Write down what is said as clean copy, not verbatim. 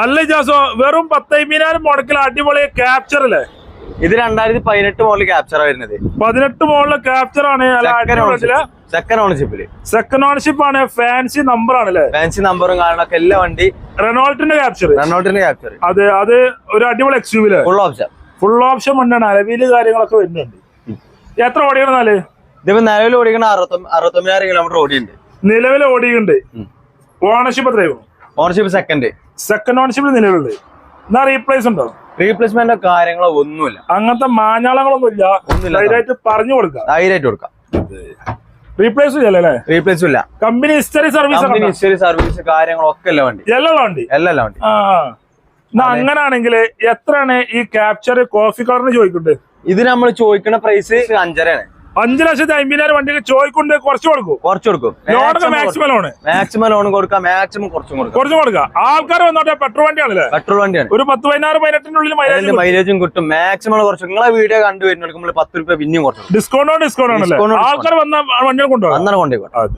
അല്ല ജാസോ, വെറും 10,000 മുടക്കിൽ അടിപൊളി ക്യാപ്ചർ അല്ലേ? ഇത് 2018 മോഡൽ ക്യാപ്ചർ വരുന്നത്. 18 മോഡല് ക്യാപ്ചർ ആണ്. സെക്കൻഡ് ഓണർഷിപ്പില്. സെക്കൻഡ് ഓണർഷിപ്പ് ആണ്. ഫാൻസി നമ്പർ ആണല്ലേ? ഫാൻസി നമ്പറും കാണാനൊക്കെ എല്ലാ വണ്ടി. റെനോൾട്ടിന്റെ ക്യാപ്ചർ. അതെ, അത് ഒരു അടിപൊളി എക്സ്യൂവില് ഫുൾ ഓപ്ഷൻ വണ്ടിയാണ്. അലവില് കാര്യങ്ങളൊക്കെ വരുന്നുണ്ട്. എത്ര ഓടിക്കണമെന്നാല്? ഇതിപ്പോ നിലവിൽ ഓടിക്കണ 69,000 കിലോമീറ്റർ ഓടിയുണ്ട്. നിലവിൽ ഓടിയുണ്ട്. ഓണർഷിപ്പ് എത്രയോ? ഓണർഷിപ്പ് സെക്കൻഡ് ഓണർഷിപ്പിൽ നിലവിലുണ്ട്. എന്നാ റീപ്ലേസ് ഉണ്ടോ? റീപ്ലേസ്മെന്റോ കാര്യങ്ങളോ ഒന്നുമില്ല. അങ്ങനത്തെ മാഞ്ഞാളങ്ങളൊന്നും ഇല്ല. ധൈര്യമായിട്ട് പറഞ്ഞു കൊടുക്കാം. റീപ്ലേസും ഇല്ല. റീപ്ലേസും ഇല്ല. കമ്പനി ഹിസ്റ്ററി സർവീസ് കാര്യങ്ങളൊക്കെ അല്ല വണ്ടി. എല്ലാ വണ്ടി. അങ്ങനാണെങ്കിൽ എത്രയാണ് ഈ ക്യാപ്ചർ കോഫി കളറിന് ചോദിക്കുന്നുണ്ട്? ഇത് നമ്മൾ ചോദിക്കുന്ന പ്രൈസ് 5.5 ആണ്. 5,50,000 വണ്ടിക്ക് ചോദിക്കൊണ്ട് കുറച്ച് കൊടുക്കും. മാക്സിമം ലോൺ കൊടുക്കാം. മാക്സിമം കുറച്ചും കൊടുക്കാം. ആൾക്കാർ വന്നോട്ടെ. പെട്രോൾ വണ്ടിയാണല്ലേ? പെട്രോൾ വണ്ടിയാണ്. ഒരു 10-16-18 മൈലേജും കിട്ടും. മാക്സിമം കുറച്ച്. നിങ്ങളെ വീഡിയോ കണ്ടുവരുന്ന 10 രൂപ പിന്നെയും കുറച്ച് ഡിസ്കൗണ്ട് ആണല്ലേ? ആൾക്കാർ വന്ന വണ്ടികൾ കൊണ്ടുപോകാം. കൊണ്ടുപോകാം.